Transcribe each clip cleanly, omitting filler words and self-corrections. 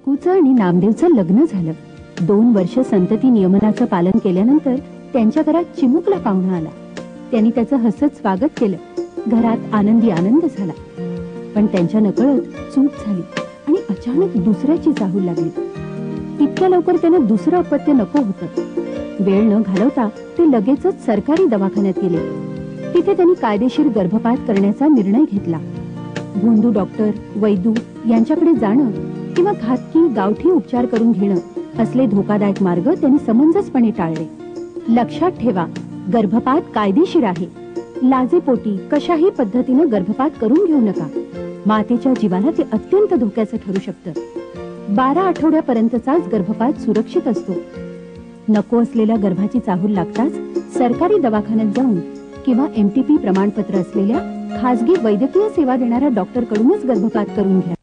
नक्कूचं आणि नामदेवचं लग्न झालं. 2 वर्ष संतती नियमनाचं पालन केल्यानंतर त्यांच्या घरात चिमुकला पाहुणा आला. त्यांनी त्याचं हसत स्वागत केलं. घरात आनंदी आनंद झाला. पण त्यांच्या नकळत चूक झाली आणि अचानक दुसऱ्याची चाहूल लागली. इतक्या लवकर त्यांना दुसरं अपत्य नको होतं. वेळ न घालवता ते लगेचच सरकारी दवाखान्यात गेले. तिथे त्यांनी कायदेशीर गर्भपात करण्याचा निर्णय घेतला. भोंदू डॉक्टर, वैदू यांच्याकडे जाणं किंवा घातकी गावठी उपचार करून घेणं असले धोकादायक मार्ग त्यांनी समंजसपणे टाळले. लक्षात ठेवा, गर्भपात कायदेशीर आहे. लाजेपोटी कशाही पद्धतीनं गर्भपात करून घेऊ नका. मातेच्या जीवाला ते अत्यंत धोक्याचं ठरू शकतं. 12 आठवड्यापर्यंतचाच गर्भपात सुरक्षित असतो. नको असलेल्या गर्भाची चाहूल लागताच सरकारी दवाखान्यात जाऊन किंवा MTP प्रमाणपत्र असलेल्या खासगी वैद्यकीय सेवा देणाऱ्या डॉक्टर कडूनच गर्भपात करून घ्या.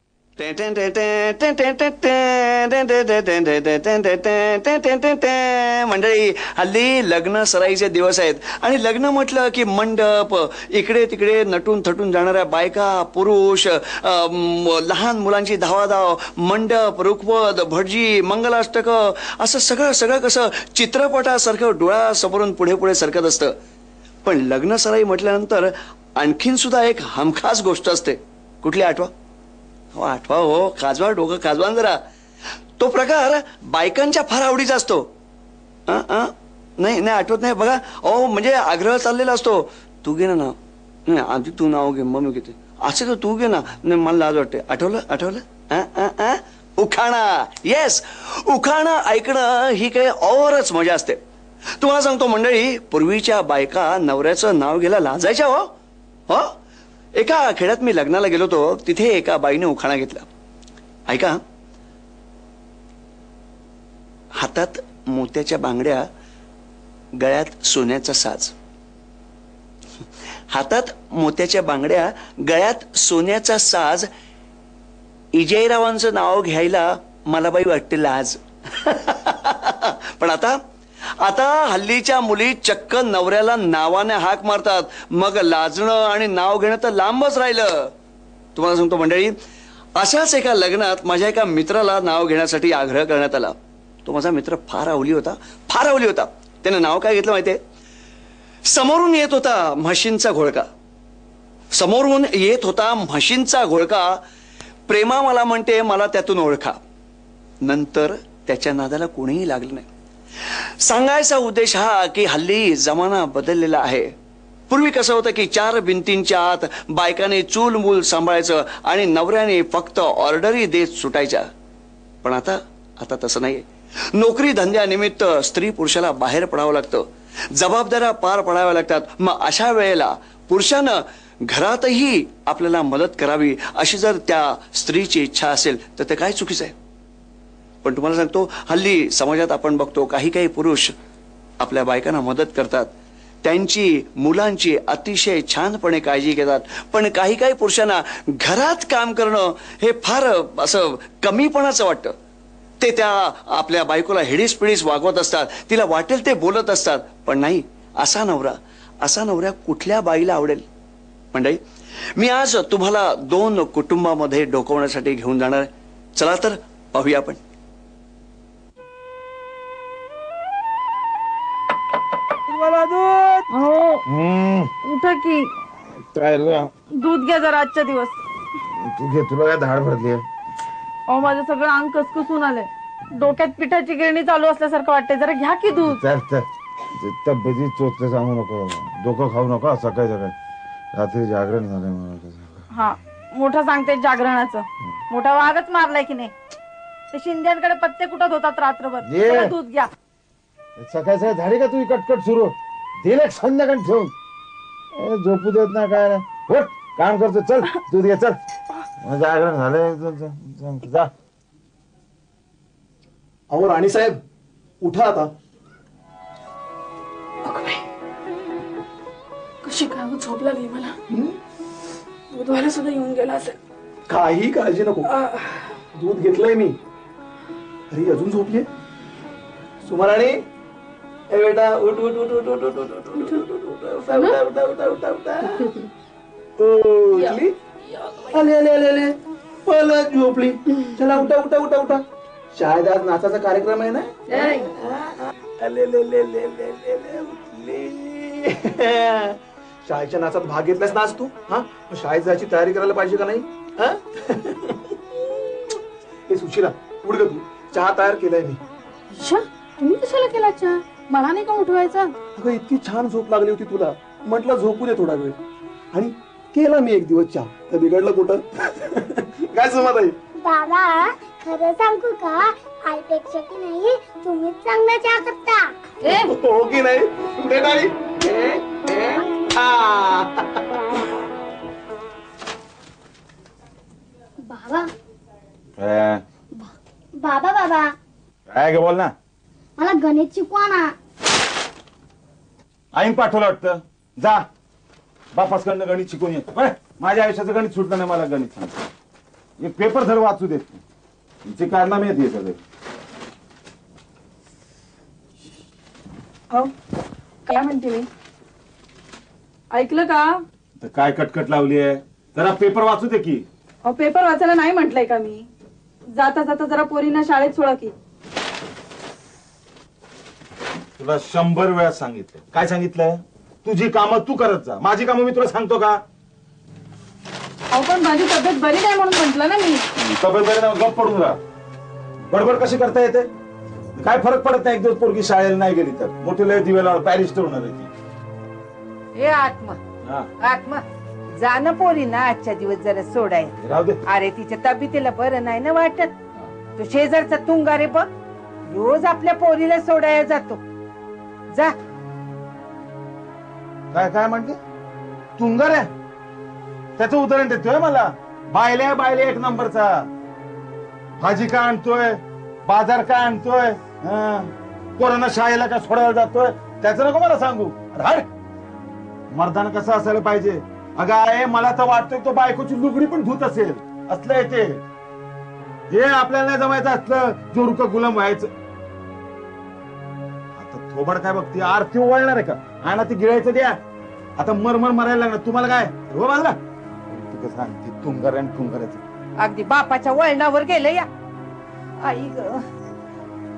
मंडळी, हल्ली लग्न सराईचे दिवस आहेत आणि लग्न म्हटलं की मंडप, इकडे तिकडे नटून थटून जाणाऱ्या बायका, पुरुष, लहान मुलांची धावाधाव, मंडप, रुखवत, भटजी, मंगलाष्टक, असं सगळं सगळं कसं चित्रपटासारखं डोळ्यासमोरून पुढे पुढे सरकत असतं. पण लग्न सराई म्हटल्यानंतर आणखीन सुद्धा एक हमखास गोष्ट असते. कुठली आठवा? आठवा हो, काजवा, डोकं काजवा जरा. तो प्रकार बायकांच्या फार आवडीचा असतो. नाही नाही आठवत नाही बघा. म्हणजे आग्रह चाललेला असतो. तू घे ना नाव. नाही आधी तू नाव घे, मग मी घेते. असं तर तू घे ना. नाही मला लाज वाटते. आठवलं? उखाणा. येस, उखाणा ऐकणं ही काही औरच मजा असते. तुम्हाला सांगतो मंडळी, पूर्वीच्या बायका नवऱ्याचं नाव घ्यायला लाजायच्या. हो, एका खेड्यात मी लग्नाला गेलो होतो. तिथे एका बाईने उखाणा घेतला. ऐका. हातात मोत्याच्या बांगड्या, गळ्यात सोन्याचा साज. हातात मोत्याच्या बांगड्या, गळ्यात सोन्याचा साज. इजयरावांचं नाव घ्यायला मला बाई वाटते लाज. पण आता हल्लीच्या मुली चक्क नवऱ्याला नावाने हाक मारतात. मग लाजणं आणि नाव घेणं तर लांबच राहिलं. तुम्हाला सांगतो मंडळी, अशाच एका लग्नात माझ्या एका मित्राला नाव घेण्यासाठी आग्रह करण्यात आला. तो माझा मित्र फार अवली होता. त्याने नाव काय घेतलं माहितीये? समोरून येत होता म्हशींचा घोळका. प्रेमा मला म्हणते, मला त्यातून ओळखा. नंतर त्याच्या नादाला कोणीही लागलं नाही. सांगायचा उद्देश हा की हल्ली जमाना बदललेला आहे. पूर्वी कसं होतं की 4 भिंतींच्या आत बायकाने चूल मूल सांभाळायचं आणि नवऱ्याने फक्त ऑर्डरी देत सुटायच्या. पण आता तसं नाहीये. नोकरी धंद्यानिमित्त स्त्री पुरुषाला बाहेर पडावं लागतं. जबाबदाऱ्या पार पडाव्या लागतात. मग अशा वेळेला पुरुषानं घरातही आपल्याला मदत करावी अशी जर त्या स्त्रीची इच्छा असेल तर ते काय चुकीचं आहे? पण तुम्हाला सांगतो, हल्ली समाजात आपण बघतो काही पुरुष आपल्या बायकांना मदत करतात. त्यांची, मुलांची अतिशय छानपणे काळजी घेतात. पण काही पुरुषांना घरात काम करणं हे फार असं कमीपणाचं वाटतं. ते त्या आपल्या बायकोला हिडीस वागवत असतात. तिला वाटेल ते बोलत असतात. पण नाही, असा नवरा कुठल्या बाईला आवडेल? मंडळी, मी आज तुम्हाला 2 कुटुंबामध्ये डोकवण्यासाठी घेऊन जाणार आहे. चला तर पाहूया आपण. उठा की. काय दूध घ्या जरा आजच्या दिवस. तू घे, तुला काय धाड भरली? माझं सगळं अंग कसकसून आलंय. डोक्यात पिठाची गिरणी चालू असल्यासारखं वाटतंय. जरा घ्या की दूध. तब्येती चोचले सांगू नको, डोकं खाऊ नका. सकाळी रात्री जागरण झालंय. हा, मोठा सांगते जागरणाचं. मोठा वाघच मारलाय की नाही. ते शिंद्यांकडे पत्ते कुठत होतात रात्रभर. दूध घ्या. सकाळी झाली का तुझी कटकट सुरू? दिले संध्याकाळी ठेवून झोपू देत ना काय. काम करतो, चल दूध घे, चल. जागरण झालंय, जा. अहो राणी साहेब, उठा आता. कशी काय झोप लागली मला. दूधवाला सुद्धा येऊन गेला असेल. काही काळजी नको, दूध घेतलंय मी. अरे अजून झोपली सुमाराणी? ए बेटा, उठ उठ उठ उठ उठ उठ उठ उठ उठ उठली? आले आले आले आले, परत झोपली. चला उठा उठा उठा उठा. शाळेत आज नाचाचा कार्यक्रम आहे ना? ले, ले, ले, ले, ले, ले, ले, उठली. शाळेच्या नाचात भाग घेतलास ना आज तू? हा, मग शाळेत जायची तयारी करायला पाहिजे का नाही? हा? हे सुशिला, उठ ग तू. चहा तयार केलाय मी. अच्छा, तुम्ही कशाला केला चहा? मला नाही का उठवायचा? अगं इतकी छान झोप लागली होती तुला, म्हटलं झोपू दे थोडा वेळ, आणि केला मी एक दिवस चहा. तर बिघडलं कुठं? काय सुमात आहे? बाबा खरं सांगू का, आईपेक्षा की नाही तुम्हीच चांगला चहा करता. हो की नाही? कुठे नाही? बाबा काय बाबा बाबा गे बोल ना. मला गणित शिकवा ना. आईन पाठवलं वाटतं. जा बापासकडनं गणित शिकून ये. बरं, माझ्या आयुष्याचं गणित सुटलं नाही, मला गणित सांग. एक पेपर धर वाचू देत नाही. तुमची कारनामे येते सगळे. हो, काय म्हणते मी? ऐकलं का? तर काय कटकट लावली आहे? जरा पेपर वाचू दे की. अहो, पेपर वाचायला नाही म्हटलंय का मी? जाता जाता जरा पोरींना शाळेत सोडा की. तुला 100 वेळा सांगितलं. काय सांगितलंय? तुझी कामं तू करत जा, माझी कामं मी तुला सांगतो का? अहो, पण माझी तब्येत बरी नाही म्हणून म्हंटल ना मी. तब्येत बरी नाही, गप्प पडून राहा. बडबड कशी करता येते? काय फरक पडत नाही एक दिवस पोरगी शाळेला नाही गेली तर. मोठी लय दिवेला पॅरिस्टर होणार आहे ती. हे आत्मा हा, आत्मा जाणं पोरी ना आजच्या दिवस जरा सोडाय. राहू दे. अरे तिच्या तब्येतीला बरं नाही ना वाटत. तो शेजारचा तुंगा रे बघ, रोज आपल्या पोरीला सोडायला जातो. जा. काय काय म्हणते? तुंगार आहे? त्याचं उदाहरण देतोय मला. बायले बायले एक नंबरचा. भाजी काय आणतोय, बाजार काय आणतोय, पोरांना शाळेला काय सोडायला जातोय, त्याचं नको मला सांगू. राड मर्दान कसं असायला पाहिजे. अगं आहे, मला तर वाटतंय तो बायकोची लुगडी पण धुत असेल. असलं ते हे आपल्याला नाही जमायचं. असलं जोरुक गुलाम व्हायचं. आता थोबड काय बघती? आरती ओवाळणार आहे का? आणि ती गिळायचं द्या. आता मरमर मरायला लागणार. तुम्हाला काय हो बाजला तू कसं सांगते? तुंगार आणि तुंगाराचं अगदी बापाच्या वळणावर गेलं या. आई ग,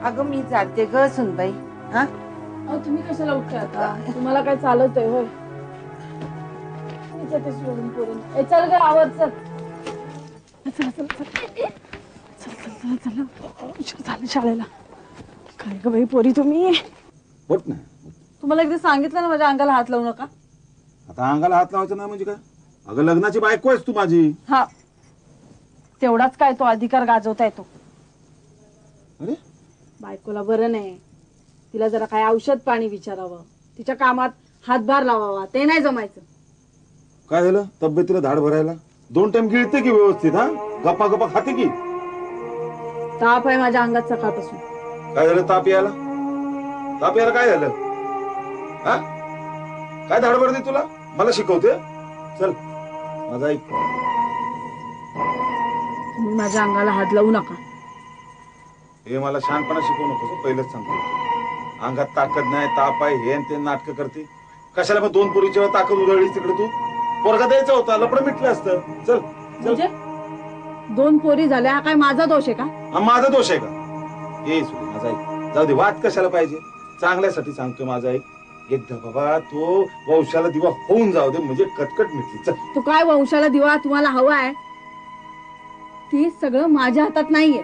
अगं मी जाते ग सुनबाई. हा, अहो, तुम्ही कशाला उठता आता? तुम्हाला काय चालत आहे होय? मी जाते सोडून पोरींना. चल ग, आवर चल. चल चल चल चल चल चल चल. उशीर झालं शाळेला. काय ग बाई पोरी तुम्ही? होत ना. तुम्हाला एकदा सांगितलं ना माझ्या अंगाला हात लावू नका. आता अंगाला हात लावायचा ना म्हणजे काय? अगं लग्नाची बायको आहेस तू माझी. हा, तेवढाच काय तो अधिकार गाजवता येतो. अरे बायकोला बरं नाही, तिला जरा काय औषध पाणी विचारावं, तिच्या कामात हातभार लावावा, ते नाही जमायचं. काय झालं? तब्येतीला धाड भरायला 2 टाइम गिळते की व्यवस्थित? हा, गप्पा गप्पा खाते की? ताप आहे माझ्या अंगात सकाळपासून. काय झालं? ताप यायला? ताप यायला काय झालं? हा, काय धाड भरते तुला? मला शिकवते? चल माझा ऐक. तुम्ही माझ्या अंगाला हात लावू नका. हे मला शहाणपणा शिकवू नकोस. पहिलेच सांगतो. अंगात ताकद नाही, ताप आहे, हे ते नाटक करते. कशाला मग 2 पोरीच्या वेळा ताकद उधळलीस तिकडे तू? पोरगा द्यायचा होता, लपडं मिटलं असतं. चल चल. म्हणजे 2 पोरी झाल्या, हा काय माझा दोष आहे का? हा माझा दोष आहे का? ये सुरू माझा ऐक. जाऊ दे, वाद कशाला पाहिजे? चांगल्यासाठी सांगतोय माझा ऐक. एकदा बाबा तो वंशाला दिवा होऊन जाऊ दे, म्हणजे कटकट मिटली. चल. तू काय वंशाला दिवा तुम्हाला हवाय? ती सगळं माझ्या हातात नाहीये.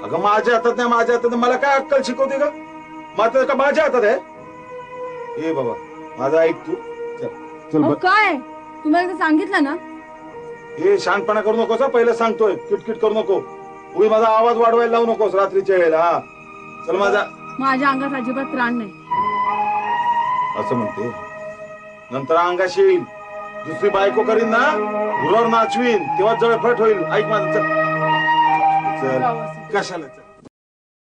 अगं माझ्या हातात नाही, माझ्या हातात नाही. मला काय अक्कल शिकवते का? मात्र का माझ्या हातात आहे? ए बाबा माझा ऐक तू. चल चल. अहो, काय तुम्हाला एकदा सांगितलं ना. हे शहाणपणा करू नकोस. पहिलं सांगतोय, किटकिट करू नको. उगी माझा आवाज वाढवायला लावू नकोस रात्रीच्या वेळेला. हा चल. माझ्या अंगात अजिबात त्राण नाही. असं म्हणते. नंतर अंगाशी येईल, दुसरी बायको करीन ना, गुरावर नाचवीन, तेव्हा जळफट होईल. ऐक माझं. चल चल. कशाला? चल.